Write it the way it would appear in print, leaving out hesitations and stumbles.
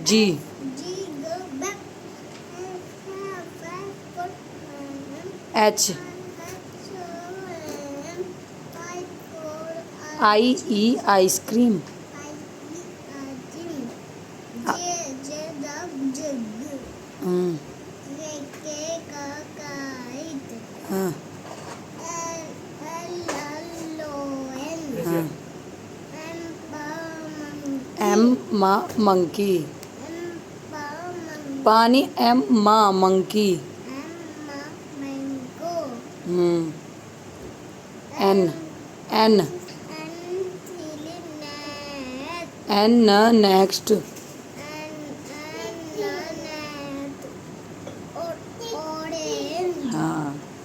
G. H. I. E. Ice cream. Hmm. Huh. Huh. M. Monkey. Pani. M. Monkey. Hmm. N. N. Next.